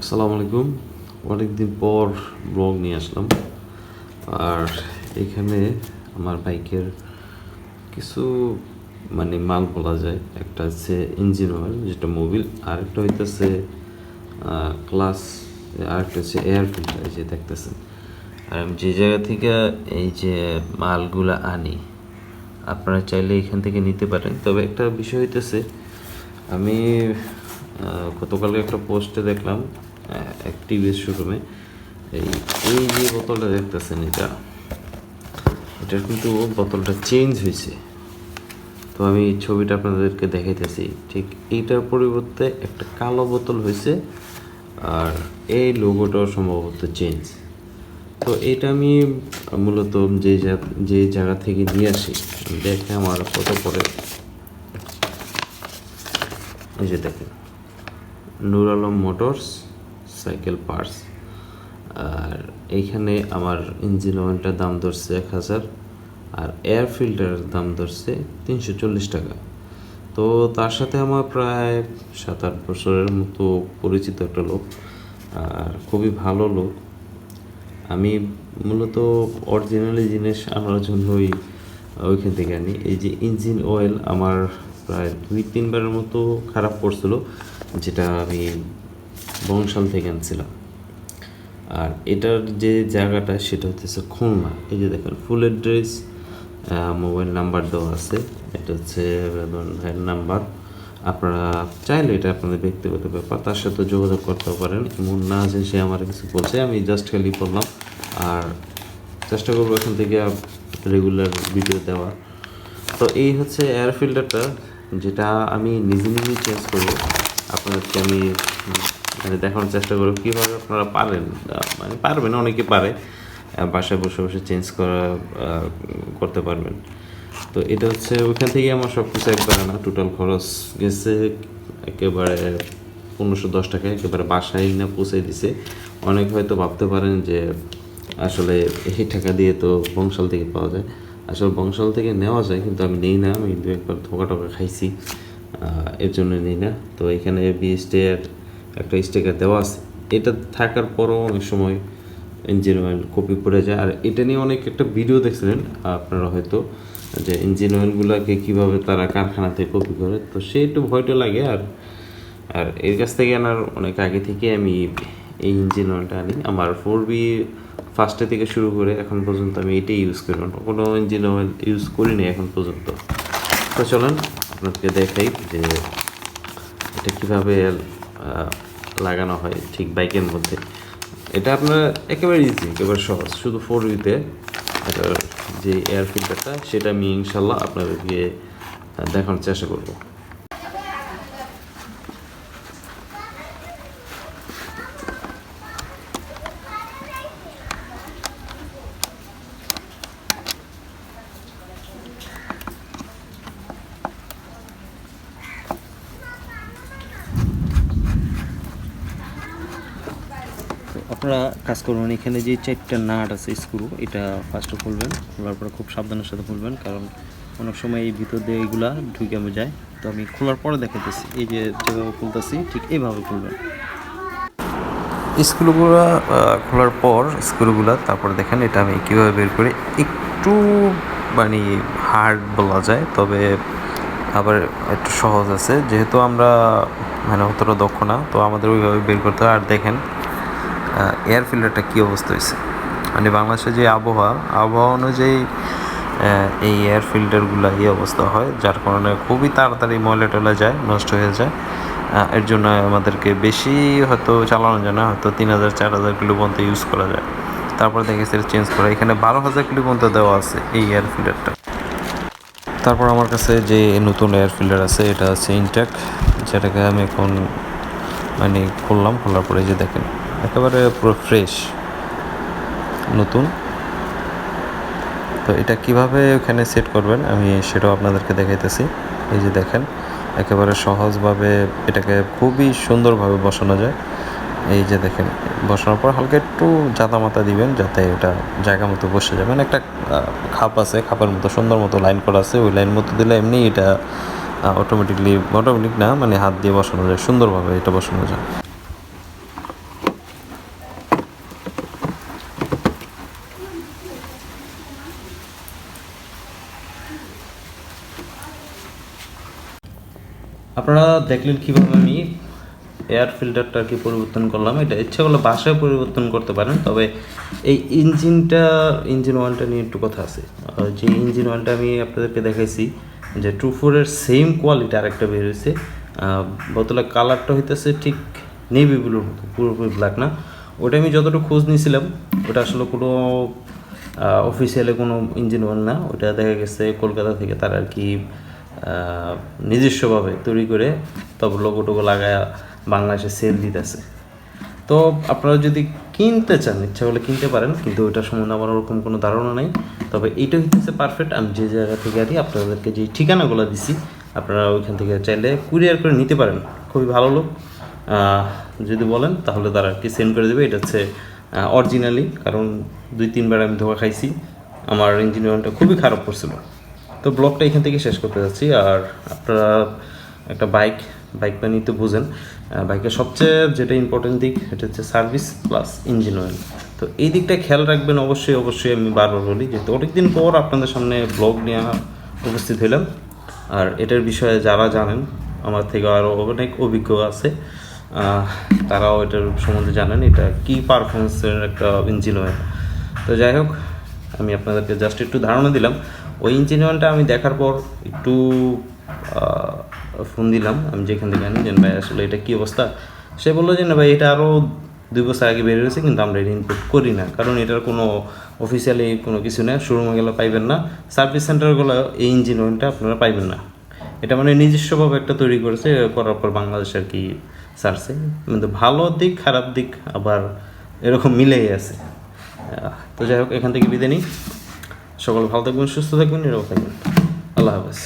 আসসালামু আলাইকুম। অনেকদিন পর ব্লগ নিয়ে আসলাম। আর এখানে আমার বাইকের কিছু মাল বলা যায়। একটা হচ্ছে ইঞ্জিন অয়েল, যেটা মোবিল, আরেকটা হইতেছে ক্লাস, আরেকটা হচ্ছে এয়ার ফিল্টার, এই যে দেখতেছেন। আর আমি যে জায়গা থেকে এই যে মালগুলা আনি, আপনারা চাইলে এখান থেকে নিতে পারেন। তবে একটা বিষয় হইতেছে, আমি গতকালকে একটা পোস্টে দেখলাম এক টিভিএস শোরুমে এই এই যে বোতলটা দেখতেছেন, এটার কিন্তু বোতলটা চেঞ্জ হয়েছে। তো আমি এই ছবিটা আপনাদেরকে দেখাইতেছি। ঠিক এইটার পরিবর্তে একটা কালো বোতল হয়েছে, আর এই লোগোটাও সম্ভবত চেঞ্জ। তো এটা আমি মূলত যে জায়গা থেকে নিয়ে আসি, দেখে আমার কত পরে, এই যে দেখেন, নূর আলম মোটরস সাইকেল পার্টস। আর এইখানে আমার ইঞ্জিন অয়েলটার দাম ধরছে 1000, আর এয়ার ফিল্টারের দাম ধরছে 340 টাকা। তো তার সাথে আমার প্রায় 7-8 বছরের মতো পরিচিত একটা লোক, আর খুবই ভালো লোক। আমি মূলত অরিজিনালি জিনিস আনার জন্যই ওইখান থেকে আনি। এই যে ইঞ্জিন অয়েল আমার প্রায় 2-3বারের মতো খারাপ পড়ছিল, যেটা আমি বংশাল থেকে আনছিলাম। আর এটার যে জায়গাটা সেটা হচ্ছে খুলনা। এই যে দেখেন, ফুল অ্যাড্রেস, মোবাইল নাম্বার দেওয়া আছে। এটা হচ্ছে ভাইয়ের নাম্বার। আপনারা চাইলে এটা আপনাদের ব্যক্তিগত ব্যাপার, তার সাথে যোগাযোগ করতেও পারেন। এমন না যে সে আমার কিছু বলছে, আমি জাস্ট খালি বললাম। আর চেষ্টা করবো এখান থেকে রেগুলার ভিডিও দেওয়ার। তো এই হচ্ছে এয়ার ফিল্টারটা, যেটা আমি নিজে নিজেই চেঞ্জ করবো। আপনাদেরকে আমি দেখানোর চেষ্টা করবো কীভাবে আপনারা পারেন, পারবেন, অনেকে পারে, বাসায় বসে বসে চেঞ্জ করতে পারবেন। তো এটা হচ্ছে ওইখান থেকে আমার সব কিছু একবারে না, টোটাল খরচ গেছে একেবারে 1510 টাকা, একেবারে বাসায় না পৌঁছে দিছে। অনেক হয়তো ভাবতে পারেন যে আসলে এই টাকা দিয়ে তো বংশাল থেকে পাওয়া যায়। আসলে বংশাল থেকে নেওয়া যায়, কিন্তু আমি নেই না। আমি 2-1বার ধোকা টোকা খাইছি, এর জন্য নেই না। তো এখানে বিএসটির একটা স্টিকার দেওয়া আছে। এটা থাকার পরও অনেক সময় ইঞ্জিন অয়েল কপি পড়ে যায়। আর এটা নিয়ে অনেক একটা ভিডিও দেখছিলেন আপনারা হয়তো, যে ইঞ্জিন অয়েলগুলোকে কীভাবে তারা কারখানা থেকে কপি করে। তো সে একটু ভয়টা লাগে। আর আর এর কাছ থেকে আনার অনেক আগে থেকে আমি এই ইঞ্জিন অয়েলটা আনি। আমার 4বি ফার্স্টে থেকে শুরু করে এখন পর্যন্ত আমি এটাই ইউজ করি, কোনো ইঞ্জিন অয়েল ইউজ করিনি এখন পর্যন্ত। তো চলেন আপনাদেরকে দেখাই যে এটা কীভাবে লাগানো হয় ঠিক বাইকের মধ্যে। এটা আপনার একেবারে ইজি, একেবারে সহজ। শুধু 4বিতে এটার যে এয়ার ফিল্টারটা, সেটা আমি ইনশাল্লাহ আপনাদেরকে দেখানোর চেষ্টা করবো। আপনারা কাজ করবেন, এখানে যে 4টা নাট আছে স্ক্রু, এটা ফার্স্টে খুলবেন। খোলার পরে খুব সাবধানের সাথে খুলবেন, কারণ অনেক সময় এই ভিতর দিয়ে এইগুলা ঢুকে যায়। তো আমি খোলার পরে দেখাইতেছি। এই যে যেভাবে খুলতেছি ঠিক এইভাবে খুলবেন স্ক্রুগুলো। খোলার পর স্ক্রুগুলো, তারপরে দেখেন এটা আমি কীভাবে বের করি। একটু মানে হার্ড বলা যায়, তবে আবার একটু সহজ আছে। যেহেতু আমরা অতটা দক্ষ না, তো আমাদের ওইভাবে বের করতে হয়। আর দেখেন এয়ার ফিল্টারটা কী অবস্থা হয়েছে। বাংলাদেশে যে আবহাওয়া অনুযায়ী এই এয়ার ফিল্টারগুলো এই অবস্থা হয়, যার কারণে খুবই তাড়াতাড়ি ময়লা টয়লা যায়, নষ্ট হয়ে যায়। এর জন্য আমাদেরকে বেশি হয়তো চালানো যায় না, হয়তো 3000-4000 কিলো পর্যন্ত ইউজ করা যায়। তারপর দেখে সেটা চেঞ্জ করা। এখানে 12000 কিলো পর্যন্ত দেওয়া আছে এই এয়ার ফিল্টারটা। তারপর আমার কাছে যে নতুন এয়ার ফিল্টার আছে, এটা আছে ইনটেক, যেটাকে আমি এখন খুললাম। খোলার পরে যে দেখেন একেবারে পুরো ফ্রেশ নতুন। তো এটা কিভাবে ওখানে সেট করবেন আমি সেটাও আপনাদেরকে দেখাইতেছি। এই যে দেখেন, একেবারে সহজভাবে এটাকে খুবই সুন্দরভাবে বসানো যায়। এই যে দেখেন, বসানোর পর হালকা একটু জাতা মাতা দিবেন, যাতে এটা জায়গা মতো বসে যাবে। একটা খাপ আছে, খাপের মতো সুন্দর মতো লাইন করা আছে। ওই লাইন মতো দিলে এমনি এটা অটোমেটিক না, হাত দিয়ে বসানো যায়, সুন্দরভাবে এটা বসানো যায়। আপনারা দেখলেন কীভাবে আমি এয়ার ফিল্টারটা আর কি পরিবর্তন করলাম। এটা ইচ্ছা করলে বাসায় পরিবর্তন করতে পারেন, তবে এই ইঞ্জিন অয়েলটা নিয়ে একটু কথা আছে। যে ইঞ্জিন অয়েলটা আমি আপনাদেরকে দেখাইছি যে ট্রুফোরের সেম কোয়ালিটি আরেকটা বের হয়েছে। বোতলের কালারটা হইতেছে ঠিক নেভি ব্লুর মতো, পুরোপুরি ব্ল্যাক না। ওটা আমি যতটুকু খোঁজ নিয়েছিলাম ওটা আসলে কোনো অফিসিয়ালি কোনো ইঞ্জিন অয়েল না। ওটা দেখা গেছে কলকাতা থেকে তারা আর কি নিজস্বভাবে তৈরি করে তবে লোগো টোগো লাগায় বাংলাদেশে সেল দিতেছে। তো আপনারা যদি কিনতে চান ইচ্ছা করলে কিনতে পারেন, কিন্তু ওইটার সম্বন্ধে আমার ওরকম কোনো ধারণা নেই। তবে এইটা হইতেছে পারফেক্ট। আমি যে জায়গা থেকে আর কি আপনাদেরকে যে ঠিকানাগুলো দিছি আপনারা ওইখান থেকে চাইলে কুরিয়ার করে নিতে পারেন। খুবই ভালো লোক, যদি বলেন তাহলে তারা আর কি সেন্ড করে দেবে। এটা হচ্ছে অরিজিনালি, কারণ 2-3 বার আমি ধোকা খাইছি, আমার ইঞ্জিন অয়েলটা খুবই খারাপ করছিল। তো ব্লগটা এখান থেকে শেষ করতে যাচ্ছি। আর আপনারা একটা বাইক বানিয়ে তো বুঝেন, বাইকের সবচেয়ে যেটা ইম্পর্টেন্ট দিক এটা হচ্ছে সার্ভিস প্লাস ইঞ্জিন অয়েল। তো এই দিকটা খেয়াল রাখবেন অবশ্যই। আমি বারবার বলি, যেহেতু অনেকদিন পর আপনাদের সামনে ব্লগ নিয়ে উপস্থিত হইলাম। আর এটার বিষয়ে যারা জানেন আমার থেকে আরও অনেক অভিজ্ঞ আছে, তারাও এটার সম্বন্ধে জানেন এটা কী পারফরমেন্সের একটা ইঞ্জিন অয়েল। তো যাই হোক, আমি আপনাদেরকে জাস্ট একটু ধারণা দিলাম। ওই ইঞ্জিন অয়েলটা আমি দেখার পর একটু ফোন দিলাম আমি যেখান থেকে আনি, যে ভাই আসলে এটা কী অবস্থা। সে বললো যে না ভাই, এটা আরও 2 বছর আগে বের হয়েছে, কিন্তু আমরা এটা ইনপুট করি না, কারণ এটার কোনো অফিসিয়ালি কোনো কিছু নেই। শোরুমে গেলে পাইবেন না, সার্ভিস সেন্টারগুলো এই ইঞ্জিন অয়েলটা আপনারা পাইবেন না। এটা মানে নিজস্বভাবে একটা তৈরি করেছে, করার পর বাংলাদেশ আর কি ছাড়ছে। কিন্তু ভালো দিক খারাপ দিক আবার এরকম মিলেই আছে। তো যাই হোক, এখান থেকে বিদায় নিই। সকল ভালো থাকবেন, সুস্থ থাকবেন, নিরাপদ থাকবেন। আল্লাহ হাফেজ।